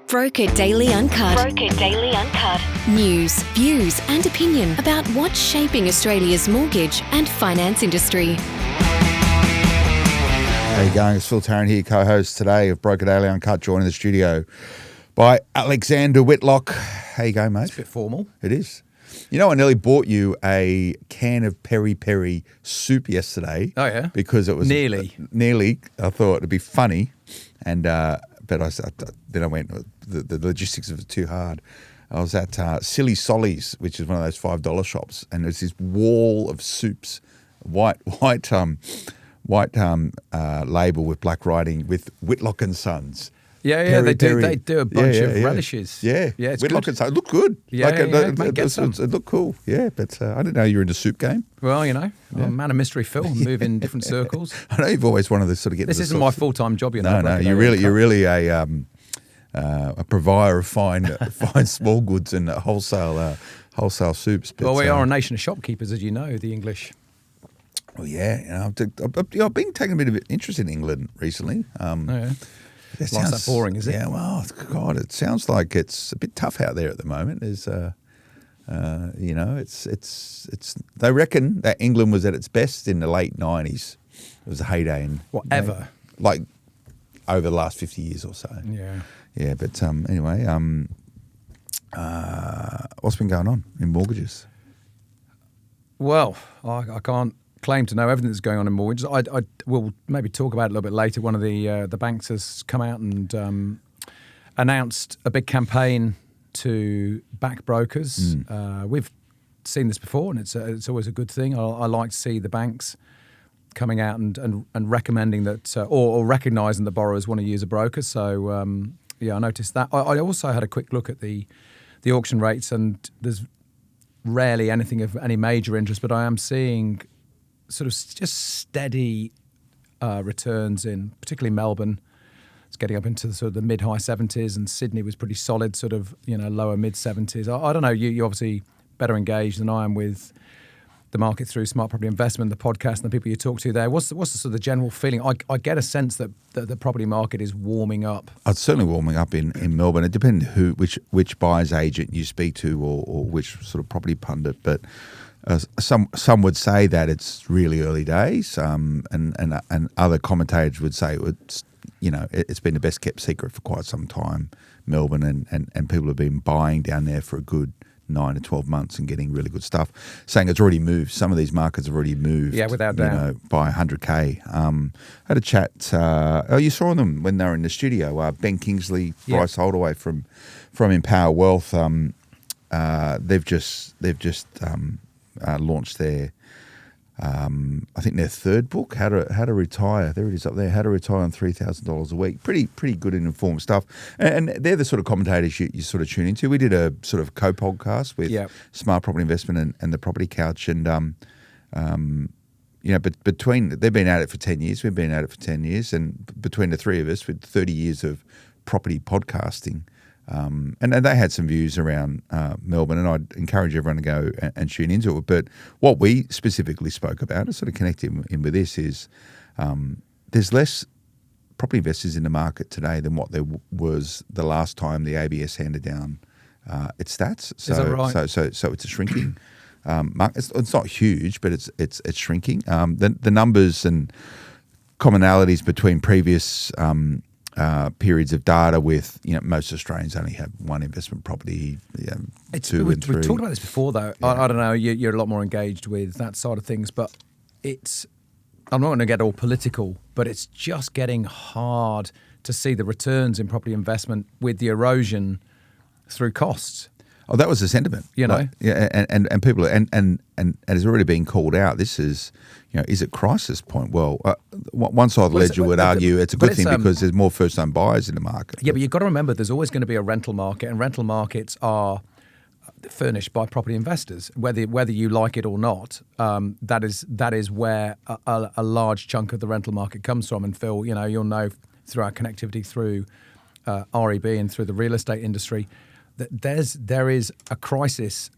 Broker Daily Uncut. Broker Daily Uncut. News, views and opinion about what's shaping Australia's mortgage and finance industry. How you going? It's Phil Tarrant here, co-host today of Broker Daily Uncut, joined in the studio by Alexander Whitlock. How you going, mate? It's a bit formal. It is. You know, I nearly bought you a can of peri-peri soup yesterday. Oh, yeah? Because it was... Nearly. I thought it'd be funny. And but then I went, the logistics of it too hard. I was at Silly Solly's, which is one of those $5 shops, and there's this wall of soups, white label with black writing with Whitlock and Sons. Yeah, they do a bunch of relishes. Yeah, it's Whitlock good. and Sons. It looked good. It looked cool. Yeah, but I didn't know you were into soup game. Well, you know, I'm a man of mystery, Phil. Move in different circles. I know you've always wanted to sort of get. This isn't my full-time job, you know. No, you're really a provider of fine small goods and wholesale soups. But, well, we are a nation of shopkeepers, as you know, the English. Well, yeah, you know, I've been taking a bit of interest in England recently. It sounds that boring, is it? Yeah, well, God, it sounds like it's a bit tough out there at the moment. There's, you know, it's. They reckon that England was at its best in the late 90s. It was a heyday, in whatever, like over the last 50 years or so. Yeah. But anyway, what's been going on in mortgages? Well, I can't claim to know everything that's going on in mortgages. I will maybe talk about it a little bit later. One of the banks has come out and announced a big campaign to back brokers. We've seen this before, and it's always a good thing. I like to see the banks coming out and recommending that or recognising that borrowers want to use a broker. So I noticed that. I also had a quick look at the auction rates, and there's rarely anything of any major interest, but I am seeing sort of just steady returns in particularly Melbourne. It's getting up into sort of the mid-high 70s, and Sydney was pretty solid, sort of, you know, lower mid-70s. I don't know, you're obviously better engaged than I am with the market through Smart Property Investment, the podcast, and the people you talk to there. What's the sort of general feeling? I get a sense that the property market is warming up. It's certainly warming up in Melbourne. It depends which buyer's agent you speak to or which sort of property pundit, but some would say that it's really early days, and other commentators would say it's been the best kept secret for quite some time, Melbourne, and people have been buying down there for a good 9 to 12 months and getting really good stuff, saying it's already moved. Some of these markets have already moved. Yeah, without doubt. By 100K. I had a chat. You saw them when they were in the studio. Ben Kingsley, Bryce Holdaway from Empower Wealth. They've just launched their, I think their third book, How to Retire. There it is up there. How to Retire on $3,000 a week. Pretty good and informed stuff. And they're the sort of commentators you sort of tune into. We did a sort of co-podcast with Smart Property Investment and the Property Couch, and but they've been at it for 10 years. We've been at it for 10 years, and between the three of us, with 30 years of property podcasting. And they had some views around Melbourne, and I'd encourage everyone to go and tune into it. But what we specifically spoke about, and sort of connecting in with this, is there's less property investors in the market today than what there was the last time the ABS handed down its stats. So, is that right? So it's a shrinking market. It's not huge, but it's shrinking. The numbers and commonalities between previous periods of data with, most Australians only have one investment property, two and three. We've talked about this before, though. Yeah. I don't know, you're a lot more engaged with that side of things, but I'm not going to get all political, but it's just getting hard to see the returns in property investment with the erosion through costs. Oh, that was the sentiment, and people, and it's already been called out. This is, is it crisis point? Well, one side of the ledger would argue it's a good thing because there's more first-time buyers in the market. Yeah, but you've got to remember there's always going to be a rental market, and rental markets are furnished by property investors, whether you like it or not. That is where a large chunk of the rental market comes from. And Phil, you'll know through our connectivity through REB and through the real estate industry, there is a crisis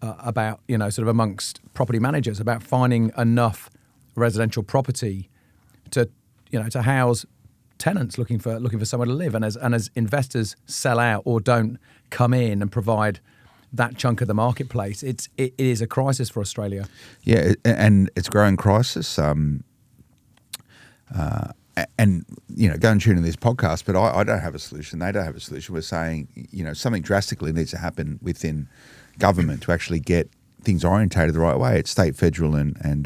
about, sort of amongst property managers about finding enough residential property to house tenants looking for somewhere to live, and as investors sell out or don't come in and provide that chunk of the marketplace, it is a crisis for Australia. Yeah, and it's a growing crisis. And, go and tune in this podcast, but I don't have a solution. They don't have a solution. We're saying, something drastically needs to happen within government to actually get things orientated the right way at state, federal, and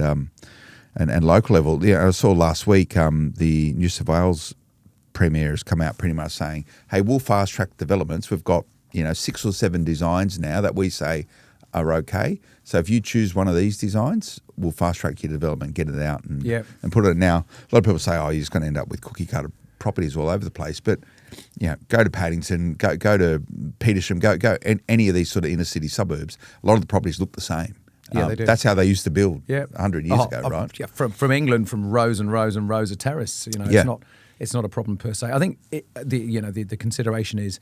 local level. I saw last week the New South Wales Premier has come out pretty much saying, hey, we'll fast track developments. We've got 6 or 7 designs now that we say are okay. So if you choose one of these designs, we'll fast track your development, get it out and put it. Now, a lot of people say, you're just going to end up with cookie cutter properties all over the place. But, go to Paddington, go to Petersham, go any of these sort of inner city suburbs. A lot of the properties look the same. Yeah, they do. That's how they used to build 100 years ago, right? Yeah, from England, from rows and rows and rows of terrace. It's not a problem per se. I think the consideration is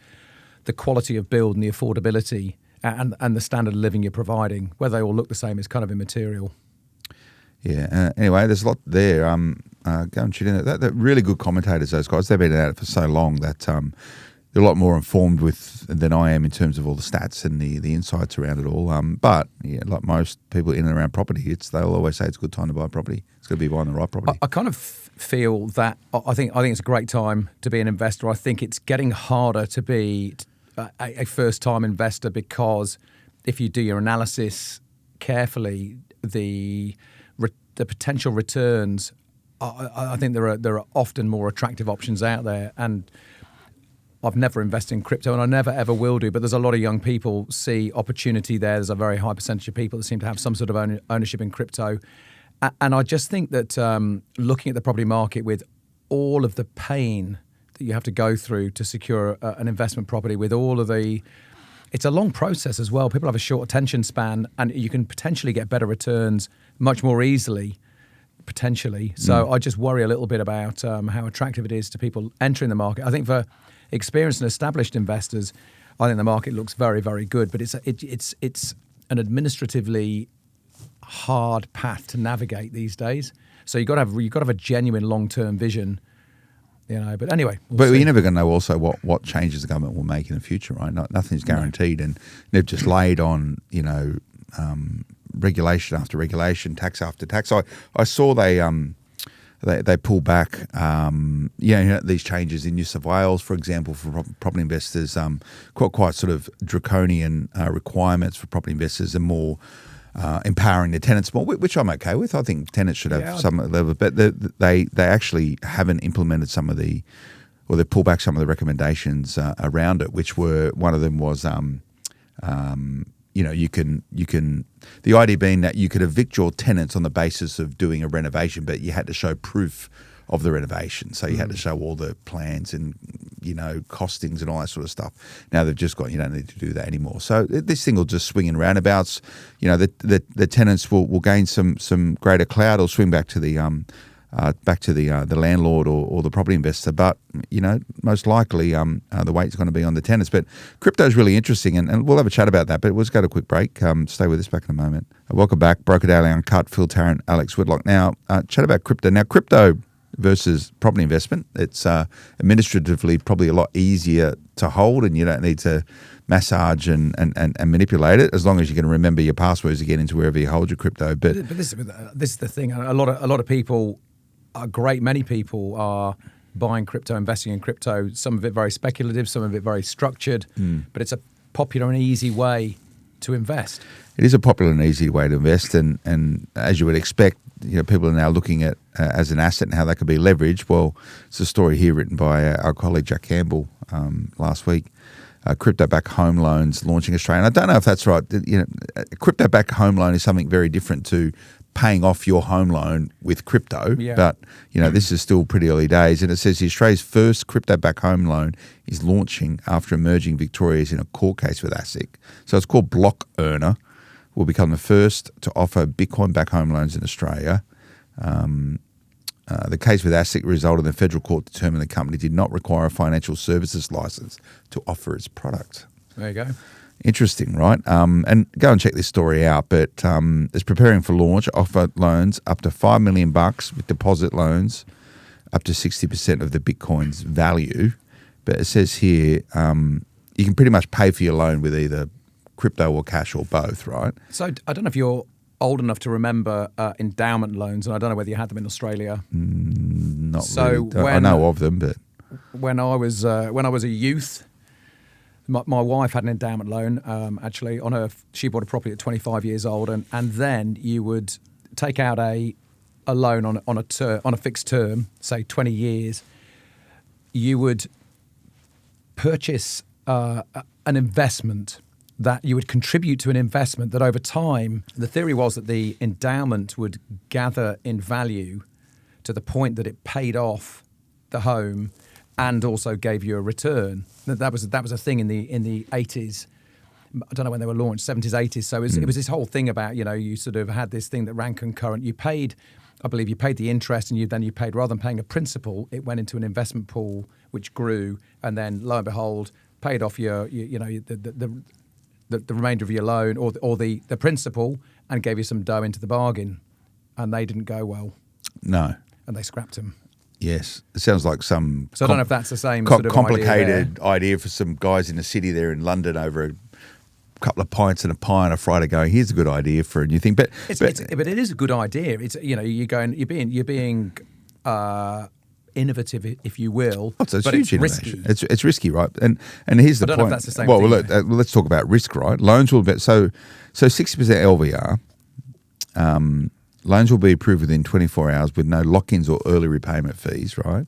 the quality of build and the affordability and the standard of living you're providing. Whether they all look the same is kind of immaterial. Yeah. Anyway, there's a lot there. Go and tune in. They're really good commentators, those guys. They've been at it for so long that they're a lot more informed than I am in terms of all the stats and the insights around it all. But like most people in and around property, they'll always say it's a good time to buy property. It's got to be buying the right property. I kind of feel that I think it's a great time to be an investor. I think it's getting harder to be a first-time investor because if you do your analysis carefully, the potential returns, I think there are often more attractive options out there. And I've never invested in crypto, and I never ever will do. But there's a lot of young people see opportunity there. There's a very high percentage of people that seem to have some sort of ownership in crypto. And I just think that looking at the property market with all of the pain that you have to go through to secure an investment property, with all of it's a long process as well. People have a short attention span, and you can potentially get better returns much more easily, potentially. So I just worry a little bit about how attractive it is to people entering the market. I think for experienced and established investors, I think the market looks very, very good, but it's an administratively hard path to navigate these days. So you've got to have a genuine long-term vision. But anyway. But you're never going to know also what changes the government will make in the future, right? Nothing's guaranteed, and they've just laid on, regulation after regulation, tax after tax. I saw they pull back, these changes in New South Wales, for example, for property investors, quite sort of draconian requirements for property investors and more empowering the tenants more, which I'm okay with. I think tenants should have some level, but they actually haven't implemented they pulled back some of the recommendations around it, which were, one of them was, you can the idea being that you could evict your tenants on the basis of doing a renovation, but you had to show proof of the renovation. So you had to show all the plans and, costings and all that sort of stuff. Now they've just got, you don't need to do that anymore. So this thing will just swing in roundabouts. The tenants will gain some greater clout or swing back to the landlord or the property investor. But, most likely the weight's going to be on the tenants. But crypto is really interesting, and we'll have a chat about that. But we'll just go to a quick break. Stay with us back in a moment. Welcome back. Broker Daily Uncut, Phil Tarrant, Alex Whitlock. Now, chat about crypto. Now, crypto versus property investment, it's administratively probably a lot easier to hold, and you don't need to massage and manipulate it, as long as you can remember your passwords to get into wherever you hold your crypto. But this is the thing. A lot of people, many people are buying crypto, investing in crypto. Some of it very speculative, some of it very structured. But it's a popular and easy way to invest. It is a popular and easy way to invest, and as you would expect, people are now looking at as an asset and how that could be leveraged. Well, it's a story here written by our colleague Jack Campbell last week. Crypto-backed home loans launching Australia. And I don't know if that's right. A crypto-backed home loan is something very different to paying off your home loan with crypto. Yeah. But, this is still pretty early days. And it says Australia's first crypto-backed home loan is launching after emerging Victoria's in a court case with ASIC. So it's called Block Earner. Will become the first to offer Bitcoin-backed home loans in Australia. The case with ASIC resulted in the federal court determining the company did not require a financial services license to offer its product. There you go. Interesting, right? And go and check this story out. But it's preparing for launch, offer loans up to $5 million with deposit loans up to 60% of the Bitcoin's value. But it says here you can pretty much pay for your loan with either crypto or cash or both, right? So I don't know if you're old enough to remember endowment loans, and I don't know whether you had them in Australia. Not really. I know of them, but when I was a youth, my wife had an endowment loan. Actually, she bought a property at 25 years old, and then you would take out a loan on a fixed term, say 20 years. You would purchase an investment that you would contribute to an investment that over time, the theory was that the endowment would gather in value to the point that it paid off the home and also gave you a return. That was a thing in the 80s. I don't know when they were launched, 70s, 80s. So it was this whole thing about, you sort of had this thing that ran concurrent. I believe you paid the interest, and you paid, rather than paying a principal, it went into an investment pool which grew, and then lo and behold, paid off the remainder of your loan or the principal, and gave you some dough into the bargain. And they didn't go well. No. And they scrapped them. Yes. It sounds like some So I don't know if that's the same sort of complicated idea for some guys in the city there in London over a couple of pints and a pie on a Friday going, here's a good idea for a new thing. But it is a good idea. It's you're being innovative, if you will. It's but huge it's innovation. risky. It's risky, right? And here's the point. I don't know if that's the same well, thing. Look, let's talk about risk, right? Loans will be so 60% LVR. Loans will be approved within 24 hours with no lock-ins or early repayment fees, right?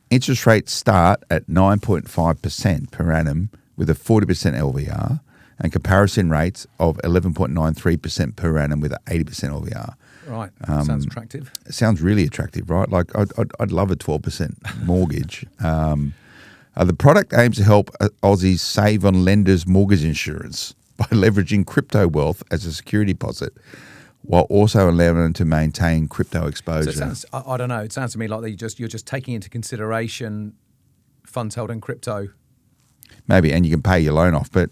Interest rates start at 9.5% per annum with a 40% LVR, and comparison rates of 11.93% per annum with an 80% LVR. Right, sounds attractive. It sounds really attractive, right? Like I'd love a 12% mortgage. The product aims to help Aussies save on lenders' mortgage insurance by leveraging crypto wealth as a security deposit, while also allowing them to maintain crypto exposure. So it sounds, I don't know. It sounds to me like you're just taking into consideration funds held in crypto. Maybe, and you can pay your loan off, but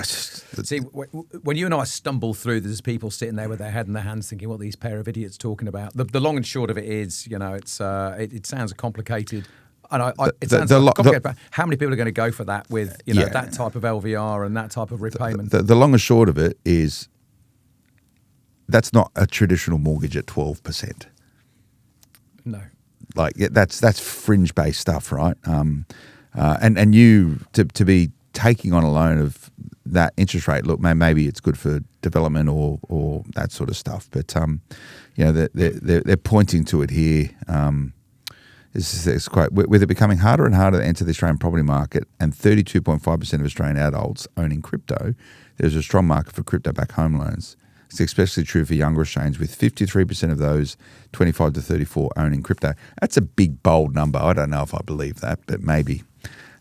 see, when you and I stumble through, there's people sitting there with their head in their hands thinking, what are these pair of idiots talking about? The long and short of it is, it sounds complicated. And it sounds complicated, but how many people are going to go for that with that type of LVR and that type of repayment? The long and short of it is that's not a traditional mortgage at 12%. No. Like that's fringe-based stuff, right? And you to be taking on a loan of that interest rate, look, maybe it's good for development or that sort of stuff, but they're pointing to it here. It's quite, with it becoming harder and harder to enter the Australian property market, and 32.5% of Australian adults owning crypto, there's a strong market for crypto-backed home loans. It's especially true for younger Australians, with 53% of those 25 to 34 owning crypto. That's a big, bold number. I don't know if I believe that, but maybe.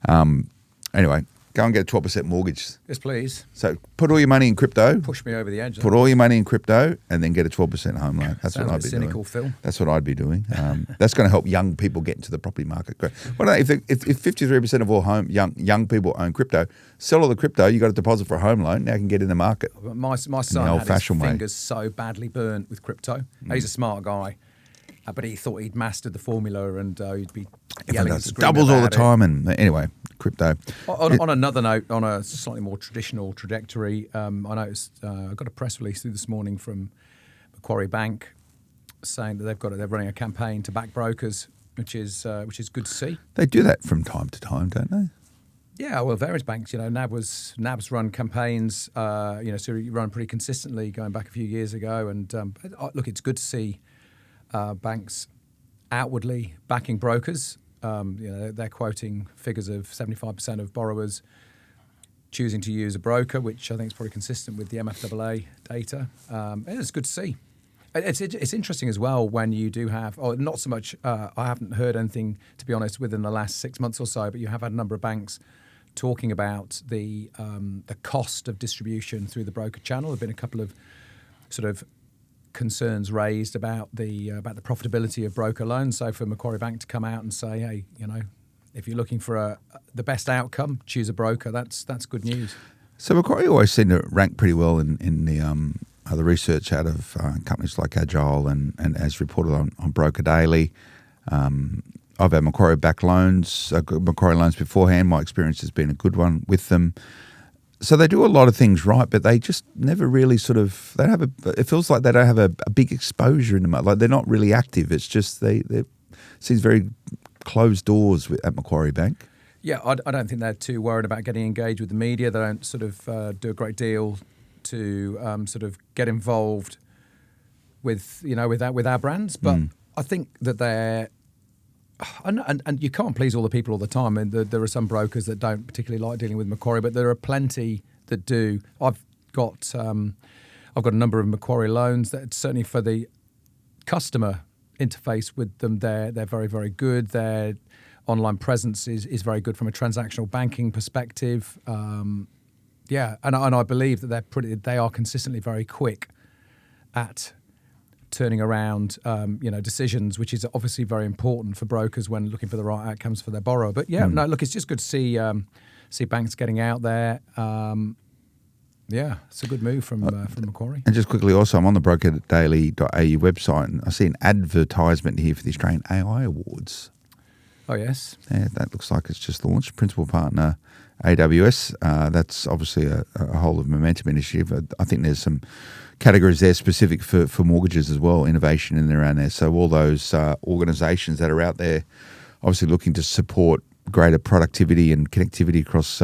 Anyway, go and get a 12% mortgage. Yes, please. So put all your money in crypto. Push me over the edge. Put all your money in crypto and then get a 12% home loan. That's Sounds what I'd be cynical, doing. Phil. That's what I'd be doing. That's going to help young people get into the property market. Well, if 53% of all young people own crypto, sell all the crypto, you got a deposit for a home loan, now you can get in the market. My son had his fingers so badly burnt with crypto. He's a smart guy. But he thought he'd mastered the formula, and he'd be yelling and screaming doubles all the about time. And anyway, crypto. On another note, on a slightly more traditional trajectory, I noticed I got a press release through this morning from Macquarie Bank saying that they're running a campaign to back brokers, which is good to see. They do that from time to time, don't they? Yeah, well, various banks, NAB's run campaigns, so you run pretty consistently going back a few years ago, and look, it's good to see. Banks outwardly backing brokers. They're quoting figures of 75% of borrowers choosing to use a broker, which I think is probably consistent with the MFAA data. It's good to see. It's interesting as well when you do have, or not so much, I haven't heard anything, to be honest, within the last 6 months or so, but you have had a number of banks talking about the cost of distribution through the broker channel. There have been a couple of sort of concerns raised about the profitability of broker loans. So for Macquarie Bank to come out and say, hey, if you're looking for the best outcome, choose a broker. That's good news. So Macquarie always seem to rank pretty well in the research out of companies like Agile and as reported on Broker Daily. I've had Macquarie back loans, Macquarie loans beforehand. My experience has been a good one with them. So they do a lot of things right, but they just never really it feels like they don't have a big exposure in them. Like they're not really active. It's just they seems very closed doors at Macquarie Bank. Yeah, I don't think they're too worried about getting engaged with the media. They don't sort of do a great deal to sort of get involved with our brands. But I think that they're and you can't please all the people all the time. And there are some brokers that don't particularly like dealing with Macquarie, but there are plenty that do. I've got a number of Macquarie loans that certainly for the customer interface with them, they're very, very good. Their online presence is very good from a transactional banking perspective. And I believe that they are consistently very quick at turning around, decisions, which is obviously very important for brokers when looking for the right outcomes for their borrower. But it's just good to see banks getting out there. It's a good move from Macquarie. And just quickly, also, I'm on the brokerdaily.au website, and I see an advertisement here for the Australian AI Awards. Oh yes, yeah, that looks like it's just launched. Principal partner AWS. That's obviously a whole of momentum initiative. I think there's some categories there specific for mortgages as well, innovation in and around there. So all those organisations that are out there obviously looking to support greater productivity and connectivity across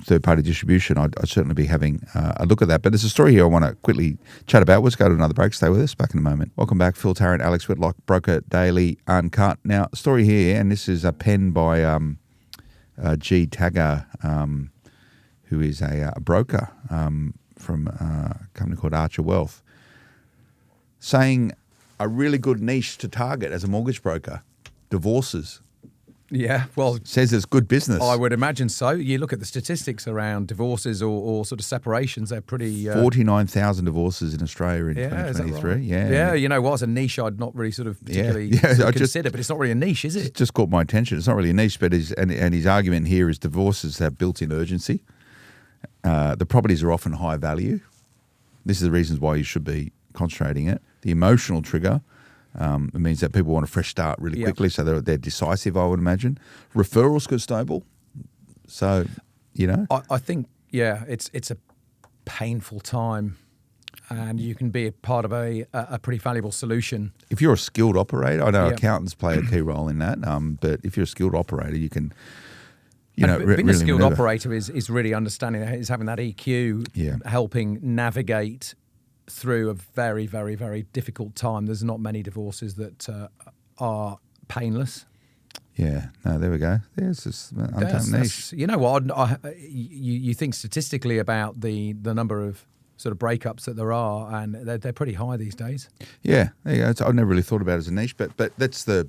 third-party distribution, I'd certainly be having a look at that. But there's a story here I want to quickly chat about. Let's go to another break. Stay with us. Back in a moment. Welcome back. Phil Tarrant, Alex Whitlock, Broker Daily Uncut. Now, story here, and this is a pen by G. Tagger, who is a broker from a company called Archer Wealth, saying a really good niche to target as a mortgage broker, divorces. Yeah, well, says it's good business. I would imagine so. You look at the statistics around divorces or sort of separations; they're pretty. 49,000 divorces in Australia in 2023. Right? Yeah. You know what? As a niche, I'd not really sort of particularly consider, but it's not really a niche, is it? It just caught my attention. It's not really a niche, but his argument here is divorces have built-in urgency. The properties are often high value. This is the reasons why you should be concentrating it. The emotional trigger. It means that people want a fresh start really quickly, so they're decisive, I would imagine. Referrals could snowball. So, I think, it's a painful time, and you can be a part of a pretty valuable solution. If you're a skilled operator, I know accountants play a key role in that, but if you're a skilled operator, you can, being really a skilled operator is really understanding, is having that EQ, helping navigate through a very, very, very difficult time. There's not many divorces that are painless. Yeah, no, there we go. There's this untapped niche. You know what? You think statistically about the number of sort of breakups that there are, and they're pretty high these days. Yeah, there you go. I've never really thought about it as a niche, but that's the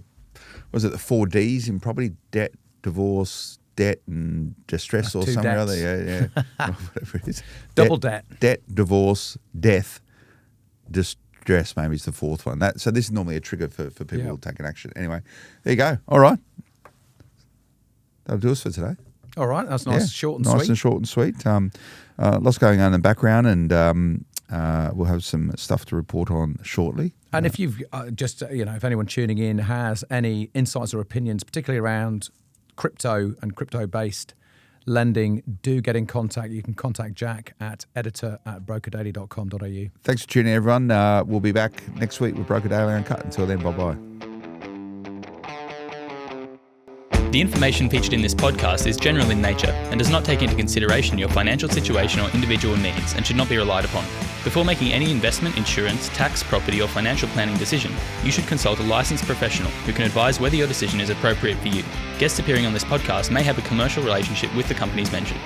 4 Ds in property: debt, divorce, debt, and distress, or something or other. Yeah. Whatever it is. Double debt. Debt, divorce, death. Distress maybe is the fourth one. So this is normally a trigger for people taking action. Anyway, there you go. All right. That'll do us for today. All right. That's nice, short and sweet. Nice and short and sweet. Lots going on in the background, and we'll have some stuff to report on shortly. And if you've if anyone tuning in has any insights or opinions, particularly around crypto and crypto-based lending, do get in contact. You can contact Jack at editor@brokerdaily.com.au. Thanks for tuning in, everyone. We'll be back next week with Broker Daily Uncut. Until then, bye-bye. The information featured in this podcast is general in nature and does not take into consideration your financial situation or individual needs and should not be relied upon. Before making any investment, insurance, tax, property or financial planning decision, you should consult a licensed professional who can advise whether your decision is appropriate for you. Guests appearing on this podcast may have a commercial relationship with the companies mentioned.